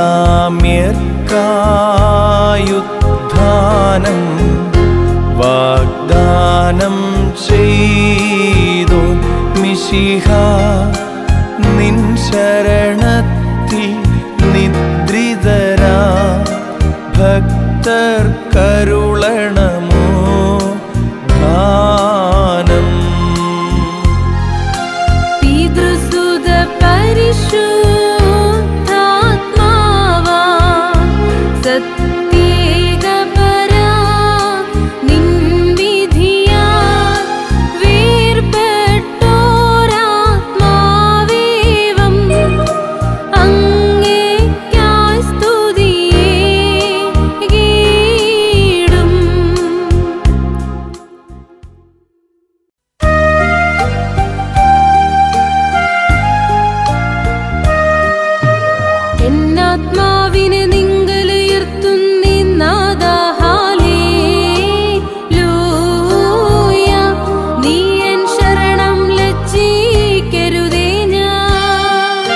അഭികാമ്യർക്കായുദ്ധാനം വാഗ്ദാനം ചെയ്തോ മിശിഹ, നിൻ ശരണത്തിൽ നിദ്രിതരാ ഭക്തർക്കരുളണമോ ഗാനം. പിതൃസുത പരിശുദ്ധാത്മാവാ സത്യേകപരാ നിൻ വിധിയാ വേർപെട്ടോരാത്മാവേവം അങ്ങേയ്ക്കായി സ്തുതിയേകിടും. എന്നാത്മാവിനെ നിങ്ങളുയർത്തുന്നി നാദാ ഹല്ലേലൂയ. നീ എൻ ശരണം ലജ്ജിക്കരുതേ ഞാൻ.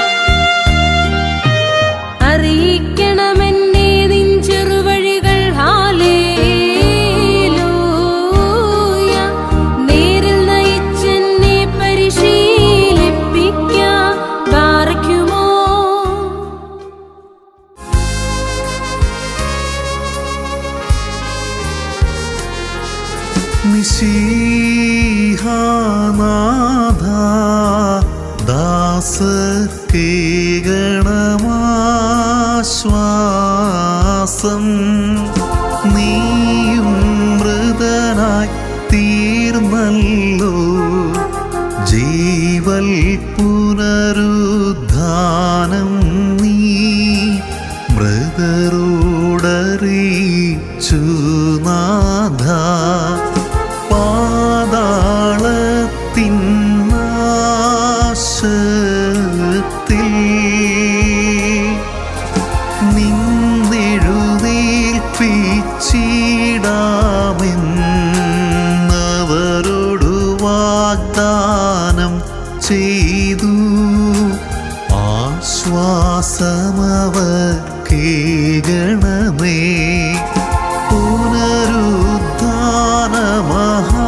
അറിയിക്കണമെന്നെ നിൻ ചെറുവഴികൾ ഹല്ലേലൂയ. നേരിൽ നയിച്ചെന്നെ പരിശീലിപ്പിക്കാം ബാറയ്ക്കുമോ. മിശിഹാനാഥ ദാസർക്കേകണമാശ്വാസം. നീയും മൃതനായി തീർന്നല്ലോ, ജീവൽ പുനരുദ്ധാനം നീ മൃതരോടറിയിച്ചു നാഥ. പാതാളത്തിൻ നാശത്തിൽ നിന്നെഴുന്നേൽപ്പിച്ചിടാമെന്നവരോടു വാഗ്ദാനം ചെയ്തു. ആശ്വാസമവർക്കേകണമേ പുനരുദ്ധാന മഹാനാളിൽ.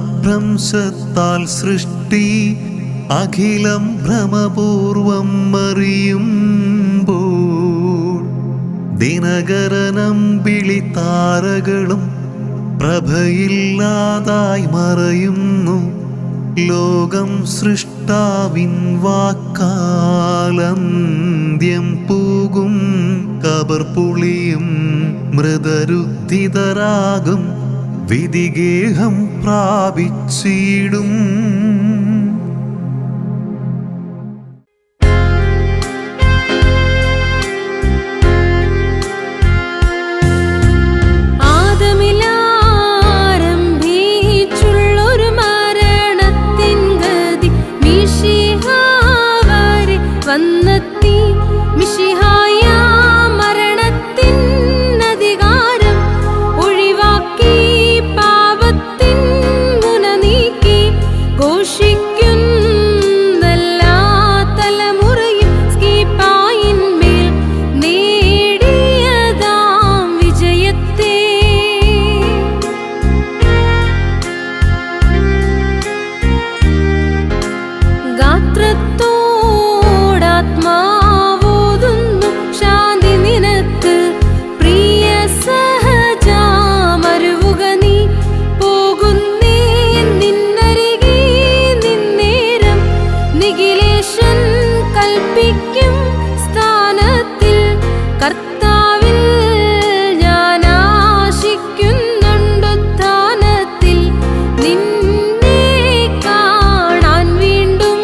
സ്ഥാനഭ്രംശത്താൽ സൃഷ്ടി അഖിലം ഭ്രമപൂർവം മറിയുമ്പോൾ ദിനകരനമ്പിളി താരകളും പ്രഭയില്ലാതായി മറയുന്നു. ലോകം സൃഷ്ടാവിൻ വാക്കാലന്ത്യം പൂകും. കബർ പുളിയും മൃതരുദ്ധിതരാകും, വിധിഗേഹം പ്രാപിച്ചിടും. വന്നെത്തി മിശിഹായ മരണത്തിൻ അധികാരം ഒഴിവാക്കി പാപത്തിൻ മുന നീക്കി ഘോഷിക്കുന്നെല്ലാ തലമുറയും സ്കീപ്പായിന്മേൽ നേടിയതാം വിജയത്തെ. ഗാത്രത്തോടാത്മാവോതുന്നു ശാന്തി നിനക്ക് പ്രിയ സഹജാമരുവുക നീ. പോകുന്നേ നിന്നരികെ നിന്നേരം നിഖിലേശൻ കൽപ്പിക്കും സ്ഥാനത്തിൽ. കർത്താവിൽ ഞാൻ ആശിക്കുന്നുണ്ടുത്ഥാനത്തിൽ നിന്നെ കാണാൻ വീണ്ടും.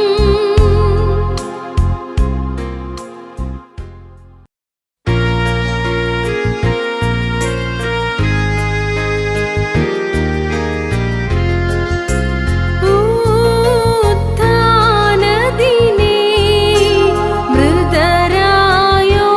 ഉത്ഥാനദിനേ മൃതരായോ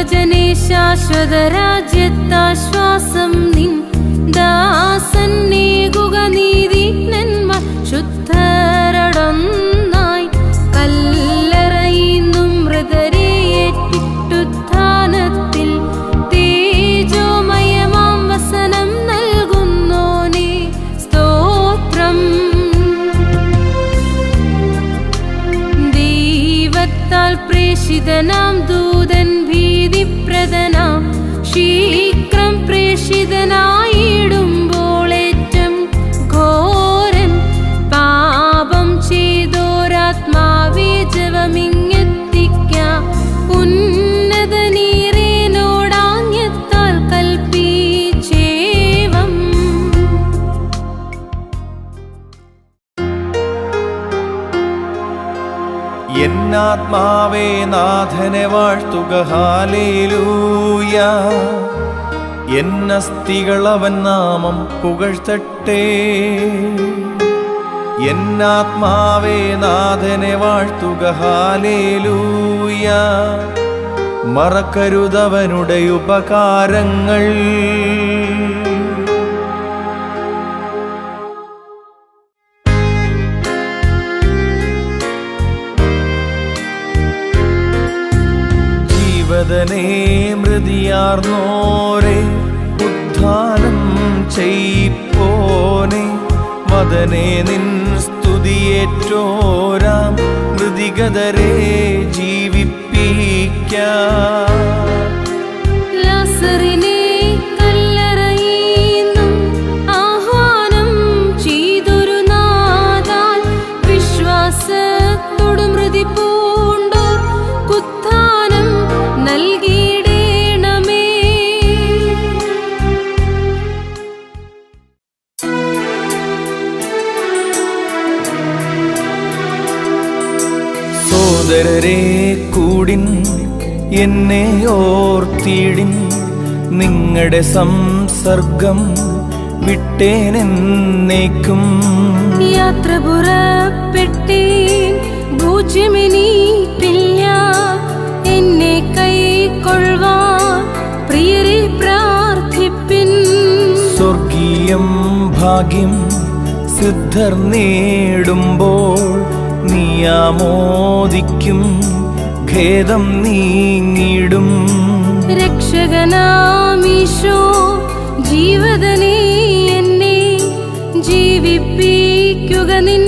ദൈവജനേ ശാശ്വത രാജ്യത്താശ്വാസം നിൻ ദാസന്നേകുക നീതിജ്ഞന്മാർ ശുദ്ധരടൊന്നായി കല്ലറയിന്നും മൃതരേറ്റിട്ടുത്ഥാനത്തിൽ തേജോമയമാം വസനം നൽകുന്നോനേ സ്തോത്രം. ദൈവത്താൽ പ്രേഷിതനാം ദൂതൻ ഭീതിപ്രദനാം ശീഘ്രം പ്രേഷിതനായിടുമ്പോളേറ്റം ഘോരൻ പാപം ചെയ്തോരാത്മാവേ ജവമിങ്ങെത്തിക്കാം ഉന്നത നീരേനോടാജ്ഞത്താൽ കൽപ്പിച്ചേവം. എന്നാത്മാവേ നാഥനെ വാഴ്ത്തുക ഹാലേലൂയ. എന്നസ്തികൾ അവൻ നാമം പുകഴ്ത്തട്ടെ. എന്നാത്മാവേ നാഥനെ വാഴ്ത്തുക ഹാലേലൂയ. മറക്കരുതവനുടെ ഉപകാരങ്ങൾ. ജീവദനേ മൃതിയാർന്നോരെ ഉദ്ധാനം ചെയ്യിപ്പോനെ വദനേ നിൻ സ്തുതിയേറ്റോരാം മൃതിഗതരെ ജീവിപ്പിക്കാം. ലാസറിനെ കല്ലറയിന്നും ആഹ്വാനം ചെയ്തൊരു നാഥാൻ വിശ്വാസത്തോടു മൃതി പൂണ്ടോർ കുത്ഥാനം നൽകിയിടേണമേ. സോദരരെ കൂടിൻ എന്നെ ഓർത്തിടിൻ. നിങ്ങളുടെ സംസർഗം വിട്ടേനെന്നേക്കും. യാത്ര പുറപ്പെട്ടേൻ ഭോജ്യമെനിക്കില്ല. എന്നെ കൈക്കൊള്ളുവാൻ പ്രിയരെ പ്രാർത്ഥിപ്പിൻ. സ്വർഗീയം ഭാഗ്യം സിദ്ധർ നേടുമ്പോൾ നീ ആമോദിക്കും. ഖേദം നീങ്ങിടും. രക്ഷകനാമീശോ ജീവദനേ എന്നെ ജീവിപ്പിക്കുക നിൻ